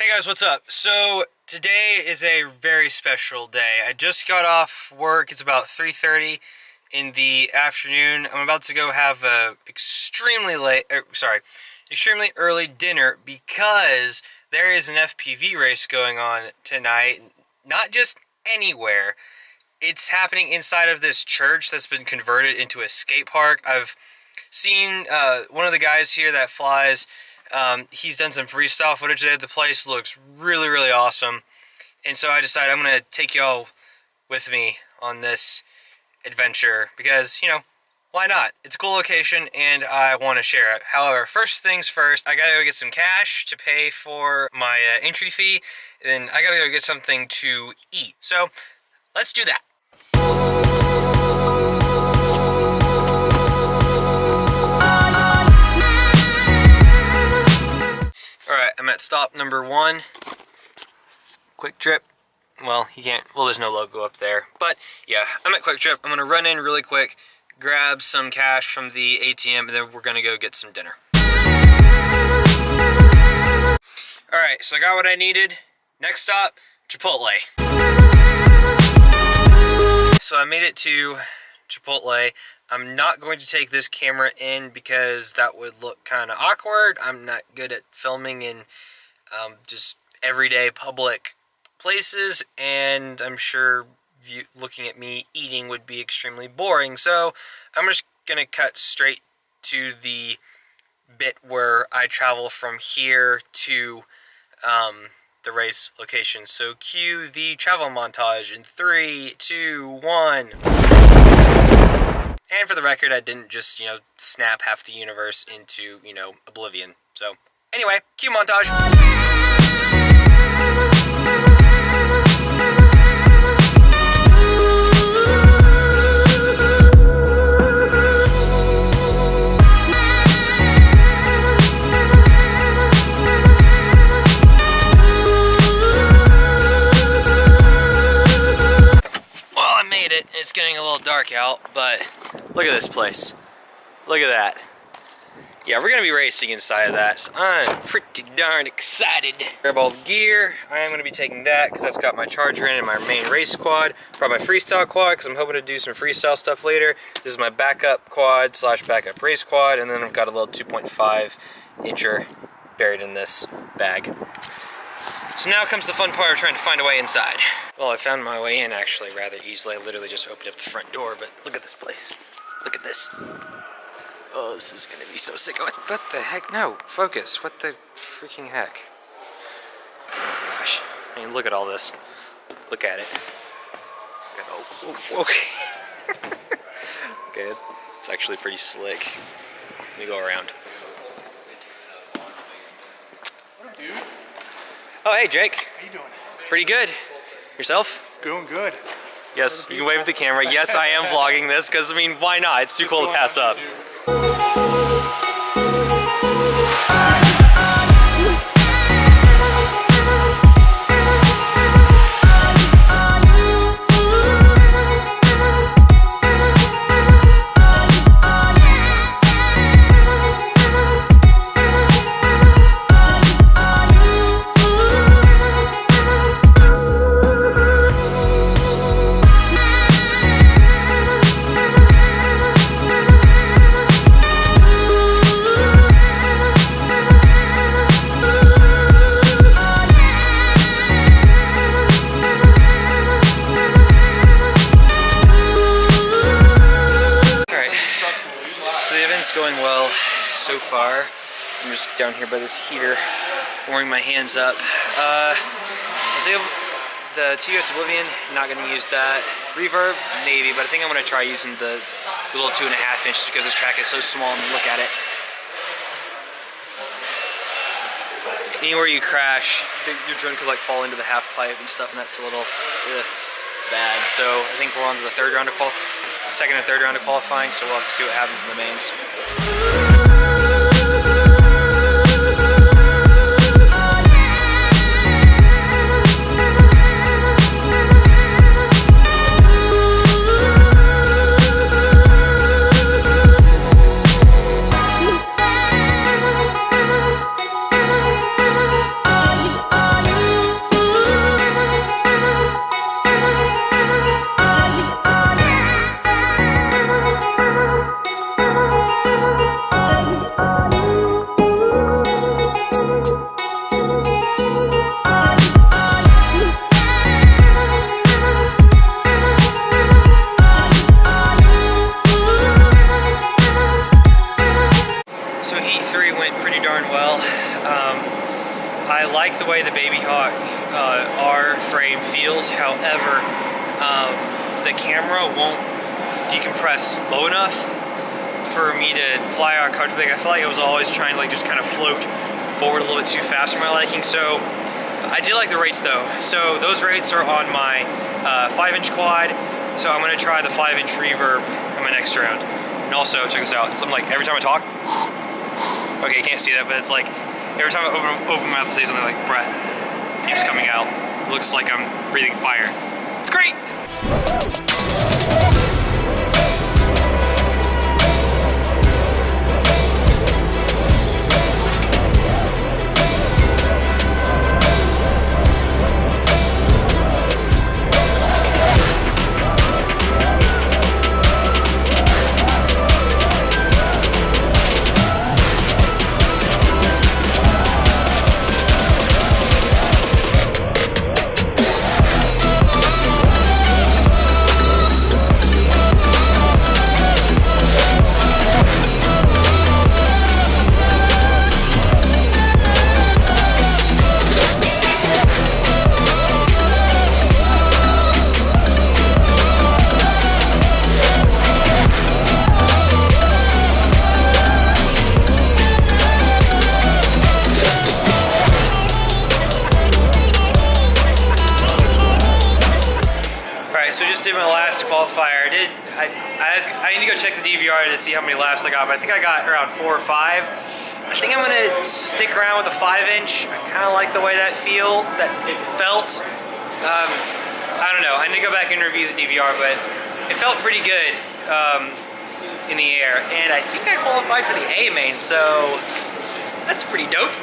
Hey guys, what's up? So today is a very special day. I just got off work. It's about 3:30 in the afternoon. I'm about to go have a extremely early dinner because there is an FPV race going on tonight. Not just anywhere. It's happening inside of this church that's been converted into a skate park. I've seen one of the guys here that flies. He's done some freestyle footage there. The place looks really, really awesome. And so I decided I'm going to take y'all with me on this adventure because, you know, why not? It's a cool location and I want to share it. However, first things first, I got to go get some cash to pay for my entry fee. And then I got to go get something to eat. So let's do that. Alright, I'm at stop number 1. Quick Trip. Well, you can't, well, there's no logo up there. But yeah, I'm at Quick Trip. I'm gonna run in really quick, grab some cash from the ATM, and then we're gonna go get some dinner. Alright, so I got what I needed. Next stop, Chipotle. So I made it to Chipotle. I'm not going to take this camera in because that would look kind of awkward. I'm not good at filming in just everyday public places, and I'm sure looking at me eating would be extremely boring. So I'm just going to cut straight to the bit where I travel from here to the race location. So cue the travel montage in 3, 2, 1. And for the record, I didn't just, snap half the universe into, oblivion. So, anyway, cue montage. Well, I made it. It's getting a little dark out, but look at this place. Look at that. Yeah, we're gonna be racing inside of that, so I'm pretty darn excited. Grab all the gear. I am gonna be taking that because that's got my charger in and my main race quad. Brought my freestyle quad because I'm hoping to do some freestyle stuff later. This is my backup quad / backup race quad, and then I've got a little 2.5 incher buried in this bag. So now comes the fun part of trying to find a way inside. Well, I found my way in actually rather easily. I literally just opened up the front door, but look at this place. Look at this. Oh, this is gonna be so sick. What the heck? No, focus. What the freaking heck? Oh my gosh. I mean, look at all this. Look at it. Oh, okay. Okay, it's actually pretty slick. Let me go around. Dude. Oh, hey, Jake. How you doing? Pretty good. Yourself? Going good. Yes, you can wave at the camera. Yes, I am vlogging this because, I mean, why not? It's too cool to pass up. Going well so far. I'm just down here by this heater, warming my hands up. The TOS Oblivion, not going to use that. Reverb, maybe, but I think I'm going to try using the little 2.5 inches because this track is so small. And look at it. Anywhere you crash, your drone could like fall into the half pipe and stuff, and that's a little bad. So I think we're on to the second and third round of qualifying, so we'll have to see what happens in the mains. darn well. I like the way the Baby Hawk R frame feels. However, the camera won't decompress low enough for me to fly out comfortably. I feel like I was always trying to like just kind of float forward a little bit too fast for my liking. So I did like the rates though. So those rates are on my 5-inch quad. So I'm gonna try the 5-inch reverb on my next round. And also, check this out. It's something like every time I talk, okay, you can't see that, but it's like every time I open my mouth to say something, like breath keeps coming out. It looks like I'm breathing fire. It's great. Qualifier. I need to go check the DVR to see how many laps I got, but I think I got around 4 or 5. I think I'm gonna stick around with a 5-inch. I kind of like the way that it felt. I don't know. I need to go back and review the DVR, but it felt pretty good in the air, and I think I qualified for the A main, so that's pretty dope.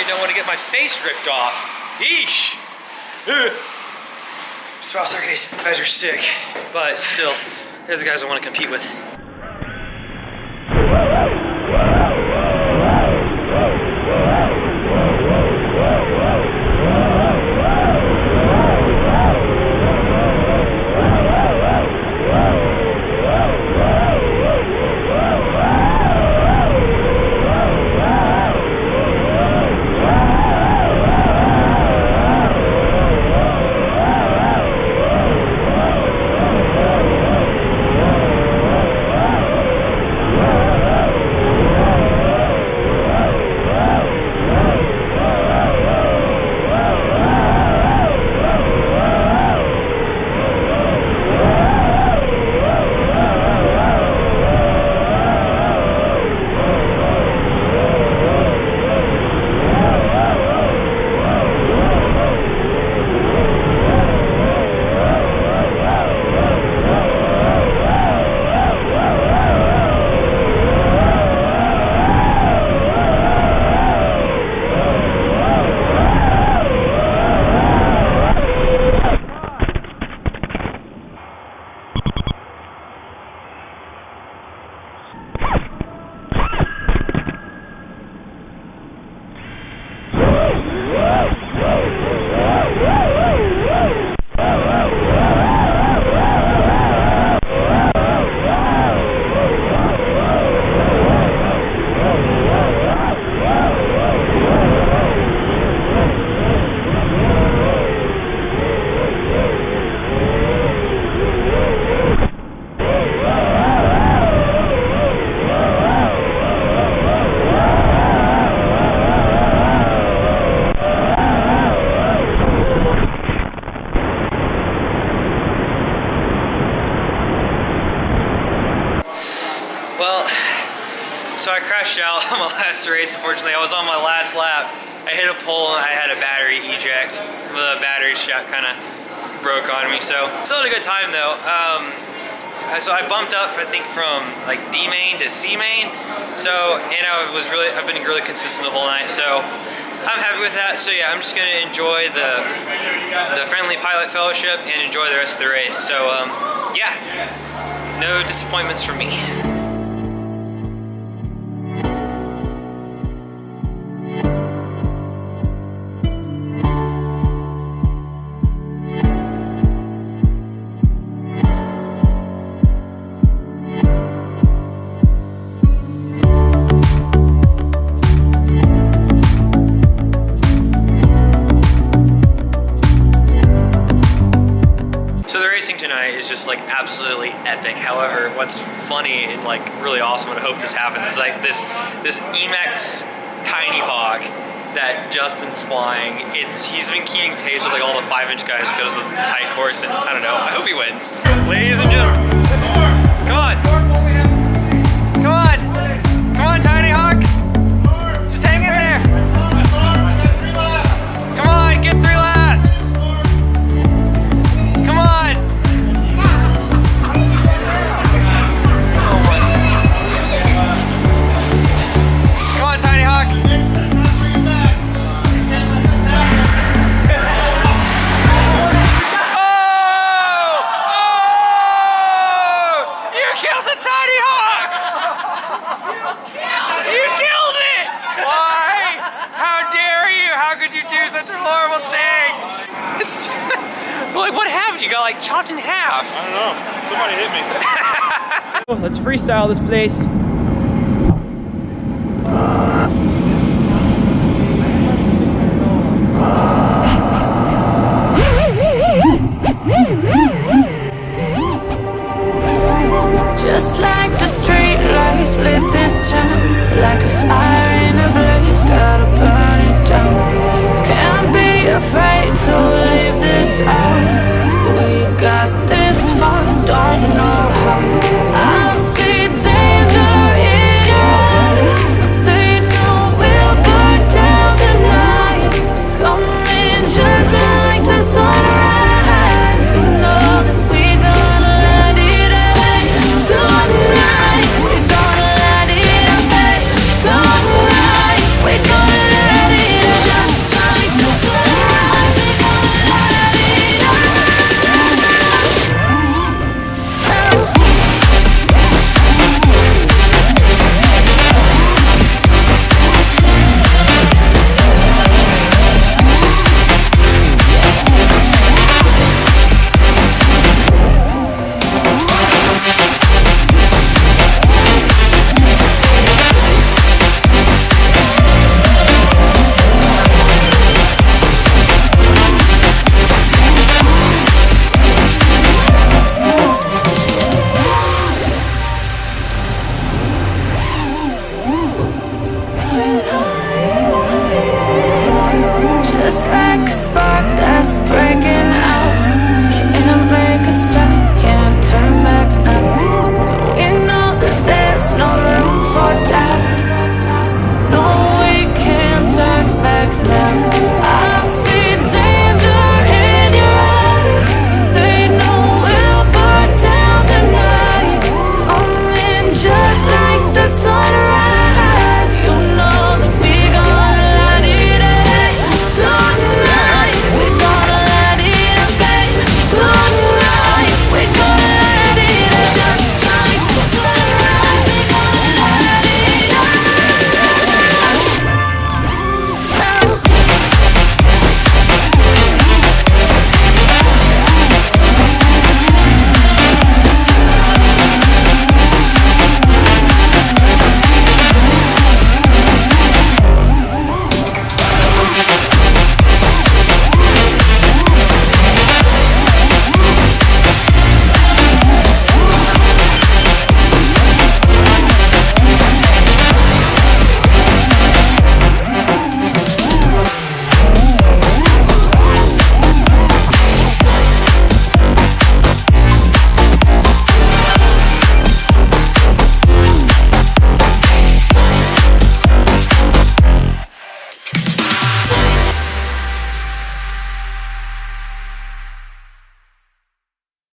Don't want to get my face ripped off. Yeesh. Just case, you guys are sick, but still, they're the guys I want to compete with. So I crashed out on my last race, unfortunately. I was on my last lap. I hit a pole and I had a battery eject. The battery shot kind of broke on me. So still had a good time though. So I bumped up, I think, from like D main to C main. So, and I've been really consistent the whole night. So I'm happy with that. So yeah, I'm just gonna enjoy the friendly pilot fellowship and enjoy the rest of the race. So yeah, no disappointments for me. Tonight is just like absolutely epic. However, what's funny and like really awesome, and I hope this happens, is like this Emax Tiny Hawk that Justin's flying. He's been keeping pace with like all the 5-inch guys because of the tight course, and I don't know, I hope he wins. Ladies and gentlemen, come on, come on, come on, Tiny Hawk, just hang in there. Come on, get 3 laps. Come on. Like, what happened? You got like chopped in half. I don't know. Somebody hit me. Let's freestyle this place.